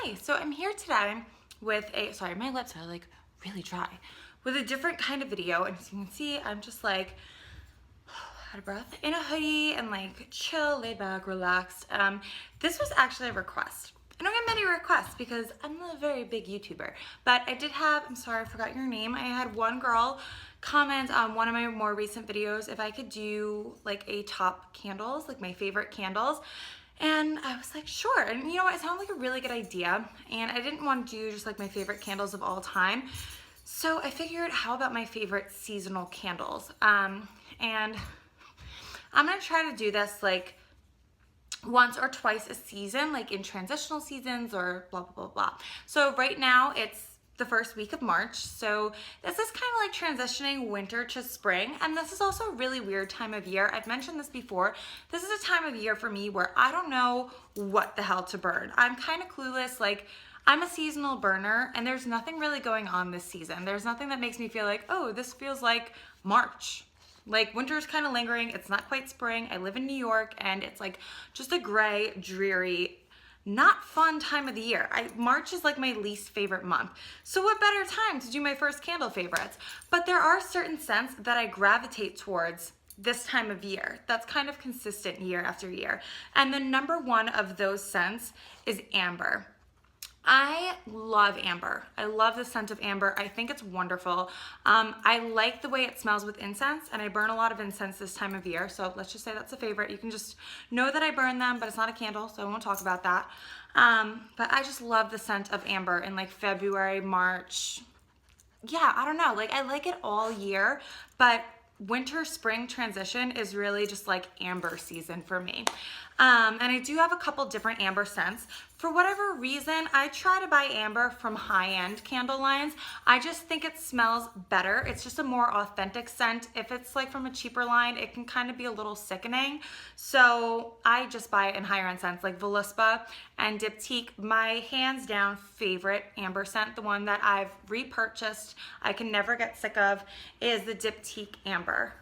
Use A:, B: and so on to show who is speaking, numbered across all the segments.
A: Hi, so I'm here today with sorry, my lips are like really dry, with a different kind of video. And as you can see, I'm just like out of breath in a hoodie and like chill, laid back, relaxed. This was actually a request. I don't get many requests because I'm a very big YouTuber, but I did have, I'm sorry, I forgot your name. I had one girl comment on one of my more recent videos if I could do like a top candles, like my favorite candles. And I was like, sure. And you know what? It sounded like a really good idea. And I didn't want to do just like my favorite candles of all time. So I figured, how about my favorite seasonal candles? And I'm going to try to do this like once or twice a season, like in transitional seasons or blah, blah, blah, blah. So right now it's the first week of March. So this is kind of like transitioning winter to spring. And this is also a really weird time of year. I've mentioned this before. This is a time of year for me where I don't know what the hell to burn. I'm kind of clueless. Like, I'm a seasonal burner and there's nothing really going on this season. There's nothing that makes me feel like, oh, this feels like March. Like, winter's kind of lingering. It's not quite spring. I live in New York and it's like just a gray, dreary, not fun time of the year. March is like my least favorite month. So what better time to do my first candle favorites? But there are certain scents that I gravitate towards this time of year. That's kind of consistent year after year. And the number one of those scents is amber. I love amber. I love the scent of amber. I think it's wonderful. I like the way it smells with incense, and I burn a lot of incense this time of year. So let's just say that's a favorite. You can just know that I burn them, but it's not a candle, so I won't talk about that. But I just love the scent of amber in like February, March. Yeah, I don't know. Like, I like it all year, but winter spring transition is really just like amber season for me. And I do have a couple different amber scents. For whatever reason, I try to buy amber from high-end candle lines. I just think it smells better. It's just a more authentic scent. If it's like from a cheaper line, it can kind of be a little sickening. So I just buy it in higher end scents like Voluspa and Diptyque. My hands down favorite amber scent, the one that I've repurchased, I can never get sick of, is the Diptyque Amber.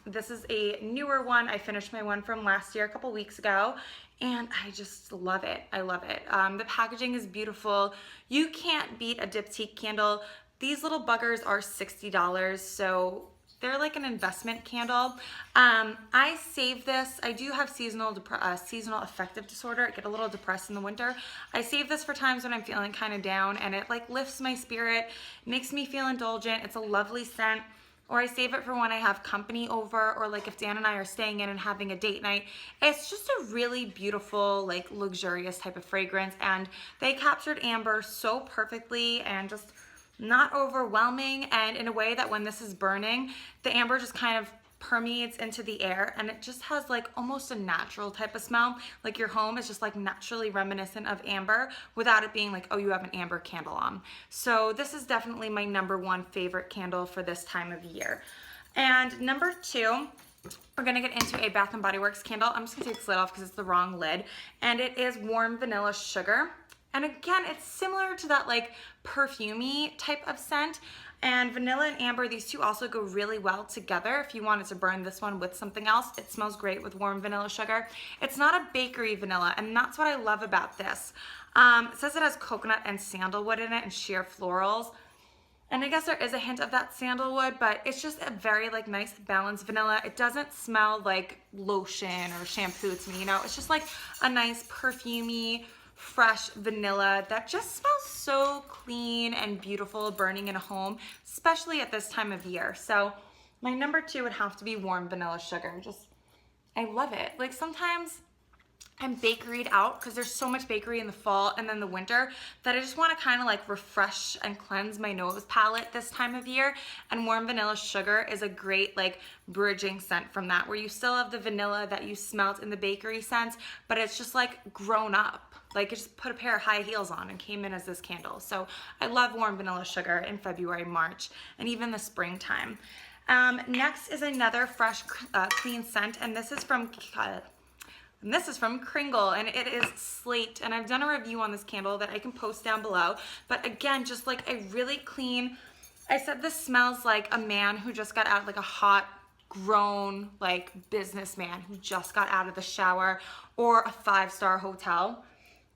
A: This is a newer one. I finished my one from last year a couple weeks ago, and I just love it. I love it. The packaging is beautiful. You can't beat a Diptyque candle. These little buggers are $60, so they're like an investment candle. I save this. I do have seasonal affective disorder. I get a little depressed in the winter. I save this for times when I'm feeling kind of down, and it like lifts my spirit, makes me feel indulgent. It's a lovely scent. Or I save it for when I have company over, or like if Dan and I are staying in and having a date night. It's just a really beautiful, like luxurious type of fragrance, and they captured amber so perfectly and just not overwhelming, and in a way that when this is burning, the amber just kind of permeates into the air, and it just has like almost a natural type of smell. Like your home is just like naturally reminiscent of amber without it being like, oh, you have an amber candle on. So this is definitely my number one favorite candle for this time of year. And number two, we're gonna get into a Bath & Body Works candle. I'm just gonna take this lid off because it's the wrong lid. And it is Warm Vanilla Sugar. And again, it's similar to that like perfumey type of scent. And vanilla and amber, these two also go really well together. If you wanted to burn this one with something else, it smells great with warm vanilla sugar. It's not a bakery vanilla, and that's what I love about this. It says it has coconut and sandalwood in it and sheer florals. And I guess there is a hint of that sandalwood, but it's just a very like nice balanced vanilla. It doesn't smell like lotion or shampoo to me, you know? It's just like a nice perfumey, fresh vanilla that just smells so clean and beautiful burning in a home, especially at this time of year. So my number two would have to be Warm Vanilla Sugar. I love it. Like sometimes I'm bakeried out because there's so much bakery in the fall and then the winter that I just want to kind of like refresh and cleanse my nose palette this time of year. And Warm Vanilla Sugar is a great like bridging scent from that, where you still have the vanilla that you smelt in the bakery scents, but it's just like grown up. Like, I just put a pair of high heels on and came in as this candle. So I love Warm Vanilla Sugar in February, March, and even the springtime. Next is another fresh, clean scent, and this is from Kringle, and it is Slate. And I've done a review on this candle that I can post down below. But again, just like a really clean, I said this smells like a man who just got out, like a hot, grown, like businessman who just got out of the shower, or a 5-star hotel.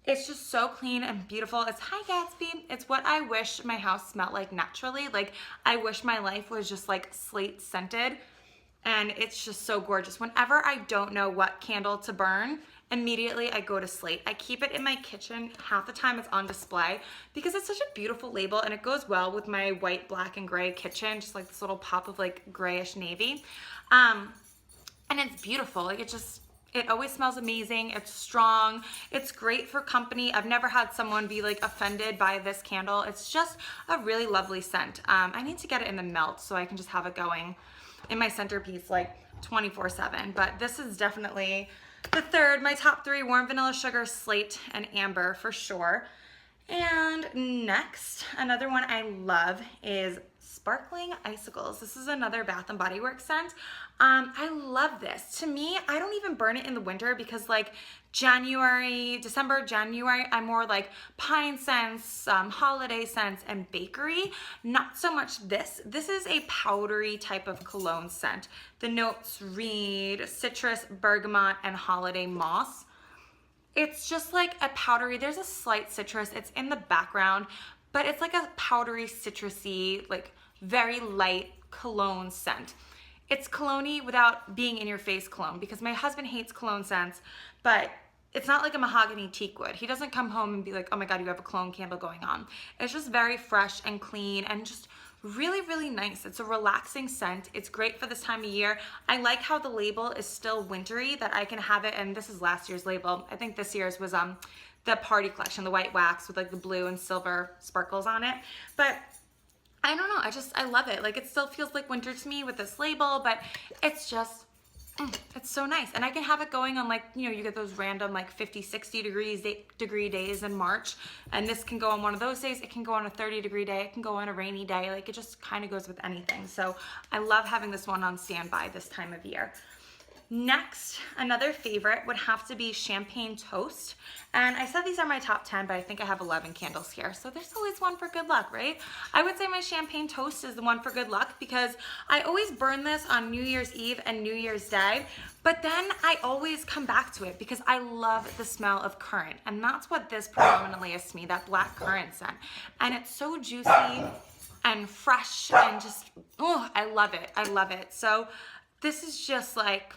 A: It's just so clean and beautiful. It's Hi Gatsby. It's what I wish my house smelled like naturally. Like I wish my life was just like slate scented, and it's just so gorgeous. Whenever I don't know what candle to burn, immediately I go to Slate. I keep it in my kitchen. Half the time it's on display because it's such a beautiful label and it goes well with my white, black, and gray kitchen, just like this little pop of like grayish navy. And it's beautiful. Like it always smells amazing. It's strong. It's great for company. I've never had someone be like offended by this candle. It's just a really lovely scent. I need to get it in the melt so I can just have it going in my centerpiece like 24/7. But this is definitely the third, my top three: warm vanilla sugar, slate, and amber for sure. And next, another one I love is Sparkling Icicles. This is another Bath & Body Works scent. I love this. To me, I don't even burn it in the winter because like December, January, I'm more like pine scents, holiday scents, and bakery. Not so much this. This is a powdery type of cologne scent. The notes read citrus, bergamot, and holiday moss. It's just like a powdery, there's a slight citrus, it's in the background, but it's like a powdery, citrusy, like very light cologne scent. It's cologne-y without being in your face cologne because my husband hates cologne scents, but it's not like a mahogany teak wood. He doesn't come home and be like, oh my God, you have a cologne candle going on. It's just very fresh and clean and just really, really nice. It's a relaxing scent. It's great for this time of year. I like how the label is still wintry, that I can have it, and this is last year's label. I think this year's was the party collection, the white wax with like the blue and silver sparkles on it. But I don't know, I love it. Like it still feels like winter to me with this label, but it's just, it's so nice. And I can have it going on like, you know, you get those random like 50, 60 degree days in March. And this can go on one of those days. It can go on a 30-degree day. It can go on a rainy day. Like it just kind of goes with anything. So I love having this one on standby this time of year. Next, another favorite would have to be Champagne Toast. And I said these are my top 10, but I think I have 11 candles here. So there's always one for good luck, right? I would say my Champagne Toast is the one for good luck because I always burn this on New Year's Eve and New Year's Day, but then I always come back to it because I love the smell of currant. And that's what this predominantly is to me, that black currant scent. And it's so juicy and fresh and just, oh, I love it. I love it. So this is just like,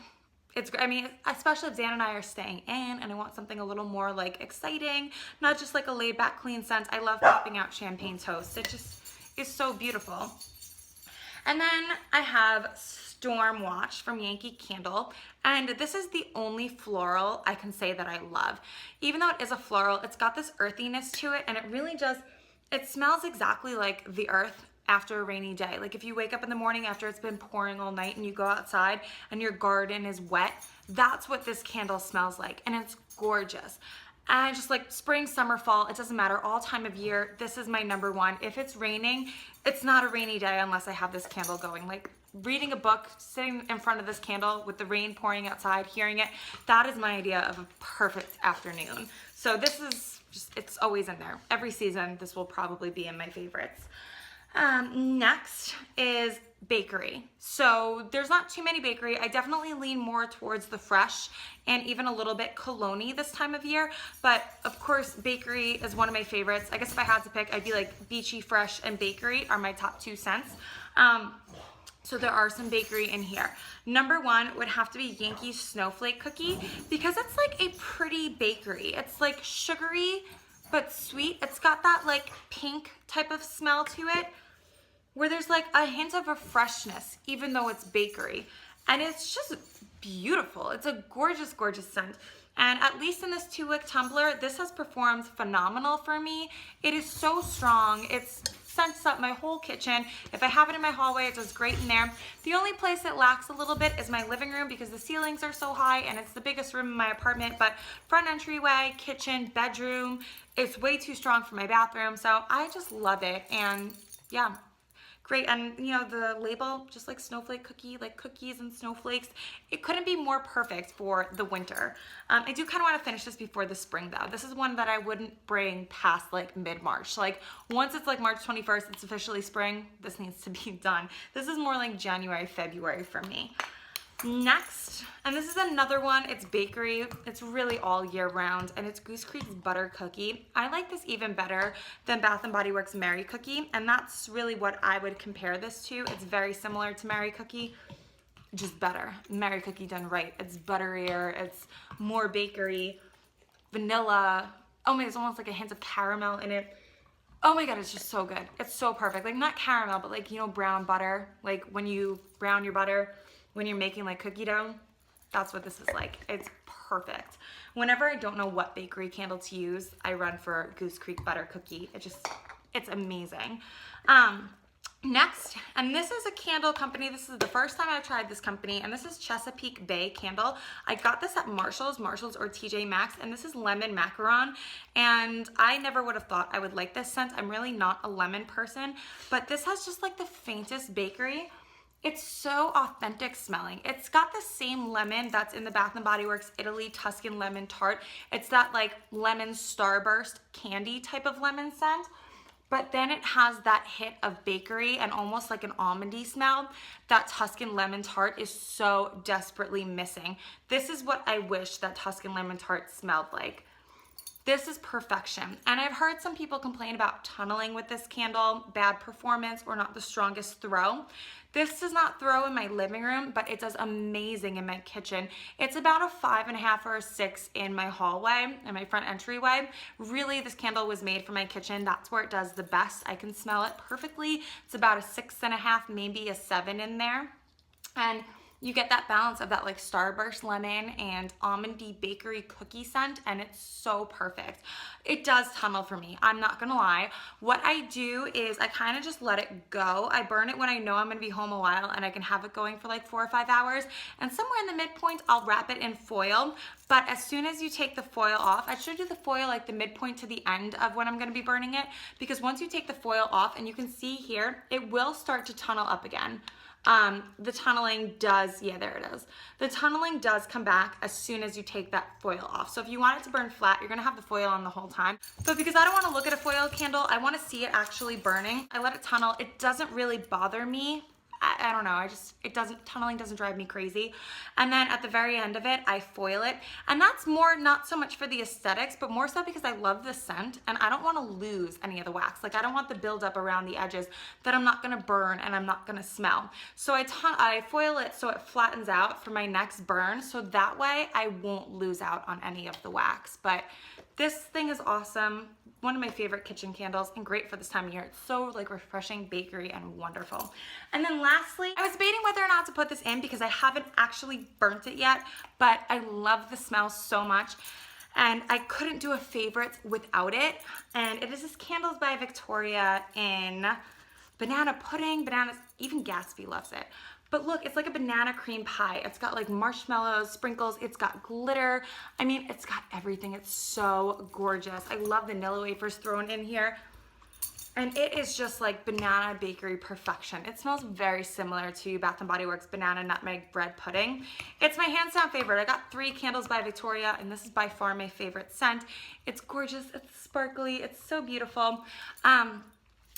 A: it's, I mean, especially if Dan and I are staying in and I want something a little more like exciting, not just like a laid back clean scent. I love popping out Champagne Toast. It just is so beautiful. And then I have Storm Watch from Yankee Candle. And this is the only floral I can say that I love. Even though it is a floral, it's got this earthiness to it, and it really just, it smells exactly like the earth after a rainy day. Like if you wake up in the morning after it's been pouring all night and you go outside and your garden is wet, that's what this candle smells like, and it's gorgeous. And just like spring, summer, fall, it doesn't matter, all time of year, this is my number one. If it's raining, it's not a rainy day unless I have this candle going. Like reading a book, sitting in front of this candle with the rain pouring outside, hearing it, that is my idea of a perfect afternoon. So this is just, it's always in there. Every season, this will probably be in my favorites. Next is bakery. So there's not too many bakery. I definitely lean more towards the fresh and even a little bit cologne-y this time of year. But of course, bakery is one of my favorites. I guess if I had to pick, I'd be like beachy, fresh, and bakery are my top 2 scents. So there are some bakery in here. Number one would have to be Yankee Snowflake cookie because it's like a pretty bakery. It's like sugary, but sweet. It's got that like pink type of smell to it, where there's like a hint of a freshness, even though it's bakery. And it's just beautiful. It's a gorgeous, gorgeous scent. And at least in this 2-wick tumbler, this has performed phenomenal for me. It is so strong. It's scents up my whole kitchen. If I have it in my hallway, it does great in there. The only place it lacks a little bit is my living room because the ceilings are so high and it's the biggest room in my apartment, but front entryway, kitchen, bedroom, it's way too strong for my bathroom. So I just love it. And yeah, great. And you know, the label, just like snowflake cookie, like cookies and snowflakes, it couldn't be more perfect for the winter. I do kind of want to finish this before the spring though. This is one that I wouldn't bring past like mid-March. Like once it's like March 21st, it's officially spring, this needs to be done. This is more like January, February for me. Next, and this is another one, it's bakery. It's really all year round, and it's Goose Creek's Butter Cookie. I like this even better than Bath & Body Works Mary Cookie, and that's really what I would compare this to. It's very similar to Mary Cookie, just better. Mary Cookie done right. It's butterier, it's more bakery, vanilla. Oh my, there's almost like a hint of caramel in it. Oh my God, it's just so good. It's so perfect. Like not caramel, but like, you know, brown butter. Like when you brown your butter, when you're making like cookie dough, that's what this is like. It's perfect. Whenever I don't know what bakery candle to use, I run for Goose Creek Butter Cookie. It's amazing. Next, and this is a candle company. This is the first time I've tried this company, and this is Chesapeake Bay candle. I got this at Marshall's or TJ Maxx, and this is lemon macaron, and I never would have thought I would like this scent. I'm really not a lemon person, but this has just like the faintest bakery. It's so authentic smelling. It's got the same lemon that's in the Bath & Body Works Italy Tuscan Lemon Tart. It's that like lemon starburst candy type of lemon scent. But then it has that hit of bakery and almost like an almondy smell that Tuscan Lemon Tart is so desperately missing. This is what I wish that Tuscan Lemon Tart smelled like. This is perfection. And I've heard some people complain about tunneling with this candle, bad performance, or not the strongest throw. This does not throw in my living room, but it does amazing in my kitchen. It's about a 5.5 or a 6 in my hallway, in my front entryway. Really, this candle was made for my kitchen. That's where it does the best. I can smell it perfectly. It's about a 6.5, maybe a 7 in there. And you get that balance of that like starburst lemon and almondy bakery cookie scent, and it's so perfect. It does tunnel for me, I'm not gonna lie. What I do is I kind of just let it go. I burn it when I know I'm gonna be home a while and I can have it going for like 4 or 5 hours, and somewhere in the midpoint I'll wrap it in foil. But as soon as you take the foil off, I should do the foil like the midpoint to the end of when I'm gonna be burning it, because once you take the foil off, and you can see here, it will start to tunnel up again. The tunneling does, yeah, there it is. The tunneling does come back as soon as you take that foil off. So if you want it to burn flat, you're gonna have the foil on the whole time. But because I don't wanna look at a foil candle, I wanna see it actually burning. I let it tunnel. It doesn't really bother me. I don't know, tunneling doesn't drive me crazy. And then at the very end of it, I foil it. And that's more, not so much for the aesthetics, but more so because I love the scent and I don't want to lose any of the wax. Like I don't want the buildup around the edges that I'm not gonna burn and I'm not gonna smell. So I foil it so it flattens out for my next burn, so that way I won't lose out on any of the wax. But this thing is awesome. One of my favorite kitchen candles and great for this time of year. It's so like refreshing, bakery, and wonderful. And then lastly, I was debating whether or not to put this in because I haven't actually burnt it yet, but I love the smell so much and I couldn't do a favorite without it. And it is this Candles by Victoria in banana pudding, bananas, even Gatsby loves it. But look, it's like a banana cream pie. It's got like marshmallows, sprinkles, it's got glitter. I mean, it's got everything. It's so gorgeous. I love vanilla wafers thrown in here. And it is just like banana bakery perfection. It smells very similar to Bath & Body Works Banana Nutmeg Bread Pudding. It's my hands down favorite. I got 3 Candles by Victoria, and this is by far my favorite scent. It's gorgeous, it's sparkly, it's so beautiful.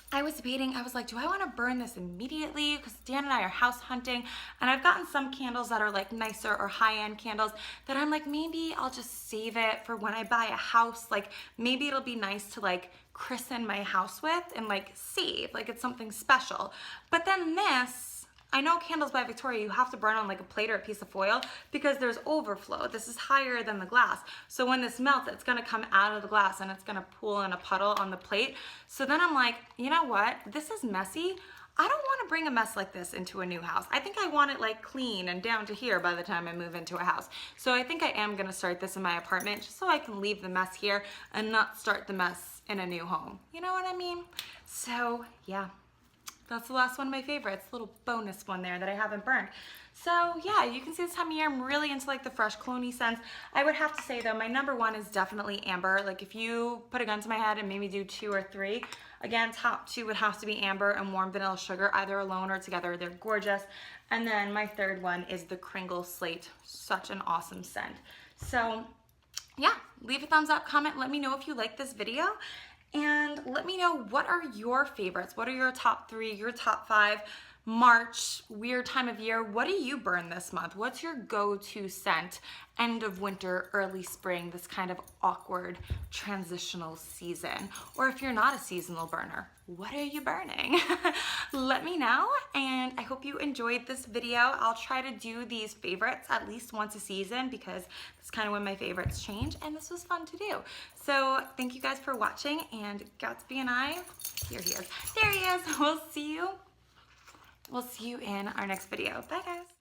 A: I was debating, I was like, do I want to burn this immediately? Because Dan and I are house hunting, and I've gotten some candles that are like nicer or high-end candles that I'm like, maybe I'll just save it for when I buy a house. Like maybe it'll be nice to like christen my house with and like save, like it's something special. But then this, I know Candles by Victoria, you have to burn on like a plate or a piece of foil because there's overflow. This is higher than the glass. So when this melts, it's gonna come out of the glass and it's gonna pool in a puddle on the plate. So then I'm like, you know what? This is messy. I don't wanna bring a mess like this into a new house. I think I want it like clean and down to here by the time I move into a house. So I think I am gonna start this in my apartment just so I can leave the mess here and not start the mess in a new home. You know what I mean? So yeah. That's the last one of my favorites, little bonus one there that I haven't burned. So yeah, you can see this time of year, I'm really into like the fresh cologne scents. I would have to say though, my number 1 is definitely Amber. Like if you put a gun to my head and made me do 2 or 3, again, top 2 would have to be Amber and Warm Vanilla Sugar, either alone or together. They're gorgeous. And then my 3rd one is the Kringle Slate. Such an awesome scent. So yeah, leave a thumbs up, comment, let me know if you like this video. And let me know, what are your favorites? What are your top 3, your top 5 March, weird time of year. What do you burn this month? What's your go-to scent? End of winter, early spring, this kind of awkward transitional season. Or if you're not a seasonal burner, what are you burning? Let me know, and I hope you enjoyed this video. I'll try to do these favorites at least once a season because that's kind of when my favorites change, and this was fun to do. So thank you guys for watching, and Gatsby and I, here he is, there he is. We'll see you in our next video. Bye guys.